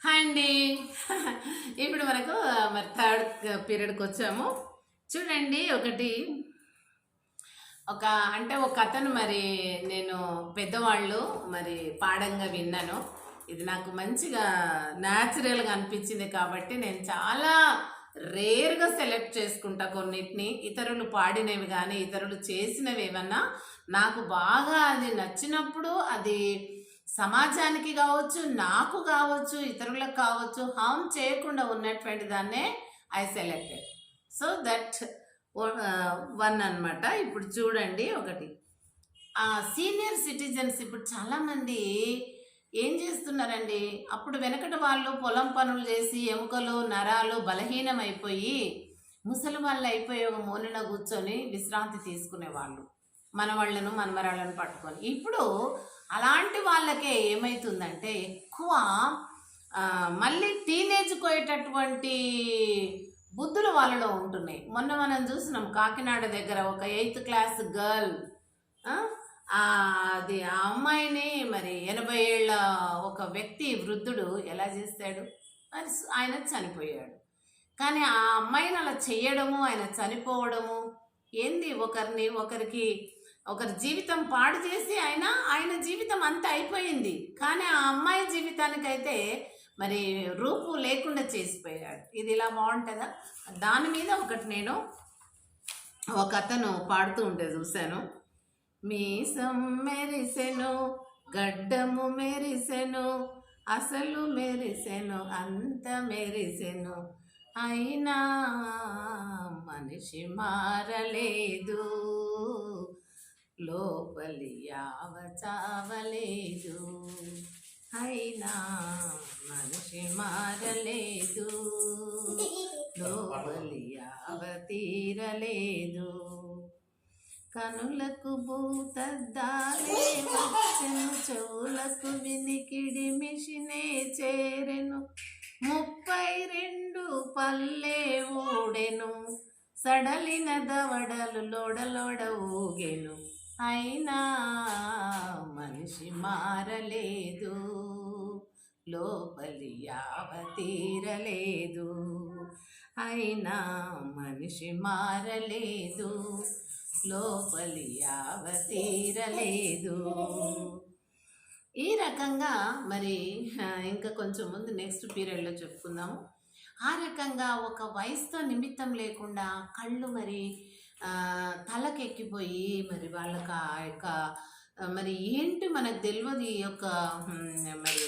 Hi అండి. ఇప్పుడు మనకు మరి థర్డ్ పీరియడ్కి వచ్చాము. చూడండి, ఒక అతను మరి నేను పెద్దవాళ్ళు మరి పాడంగా విన్నాను. ఇది నాకు మంచిగా న్యాచురల్గా అనిపించింది కాబట్టి నేను చాలా రేర్గా సెలెక్ట్ చేసుకుంటా కొన్నిటిని. ఇతరులు పాడినవి కానీ ఇతరులు చేసినవి ఏమన్నా నాకు బాగా అది నచ్చినప్పుడు అది సమాజానికి కావచ్చు, నాకు కావచ్చు, ఇతరులకు కావచ్చు, హామ్ చేయకుండా ఉన్నటువంటి దాన్నే I selected. So that one అనమాట. ఇప్పుడు చూడండి, ఒకటి సీనియర్ సిటిజన్స్ ఇప్పుడు చాలామంది ఏం చేస్తున్నారండి, అప్పుడు వెనకటి వాళ్ళు పొలం పనులు చేసి ఎముకలు నరాలు బలహీనమైపోయి ముసలి వాళ్ళు అయిపోయి ఒక మూలన కూర్చొని విశ్రాంతి తీసుకునేవాళ్ళు, మనవాళ్ళను మనమరాళ్ళను పట్టుకొని. ఇప్పుడు అలాంటి వాళ్ళకే ఏమవుతుందంటే ఎక్కువ మళ్ళీ టీనేజ్కి పోయేటటువంటి బుద్ధులు వాళ్ళలో ఉంటున్నాయి. మొన్న మనం చూసినాం కాకినాడ దగ్గర ఒక 8th క్లాస్ గర్ల్, అది ఆ అమ్మాయిని మరి 80 ఏళ్ళ ఒక వ్యక్తి వృద్ధుడు ఎలా చేస్తాడు, మరి ఆయన చనిపోయాడు. కానీ ఆ అమ్మాయిని అలా చెయ్యడము, ఆయన చనిపోవడము ఏంది, ఒకరి జీవితం పాడు చేసి ఆయన జీవితం అంతా అయిపోయింది. కానీ ఆ అమ్మాయి జీవితానికైతే మరి రూపు లేకుండా చేసిపోయాడు. ఇది ఇలా బాగుంటుందా? దాని మీద నేను ఒక అతను పాడుతూ ఉంటే చూశాను. మీసం మెరిసెను, గడ్డము మెరిసెను, అసలు మెరిసెను, అంత మెరిసెను, అయినా మనిషి మారలేదు, లోపలి యావ చావలేదు, అయినా మనిషి మారలేదు, లోపలి యావ తీరలేదు, కనులకు భూతద్దాలే వచ్చెను, చెవులకు వినికిడి మిషినే చేరెను, 32 పల్లె ఊడెను, సడలిన దవడలు లోడలోడ ఊగెను, అయినా మనిషి మారలేదు, లోపలి యావ తీరలేదు, అయినా మనిషి మారలేదు, లోపలి యావ తీరలేదు. ఈ రకంగా మరి ఇంకా కొంచెం ముందు నెక్స్ట్ పీరియడ్లో చెప్పుకుందాము. ఆ రకంగా ఒక వయసుతో నిమిత్తం లేకుండా కళ్ళు మరి తలకెక్కిపోయి మరి వాళ్ళకి ఆ యొక్క మరి ఏంటి మనకు తెలియదు, ఈ యొక్క మరి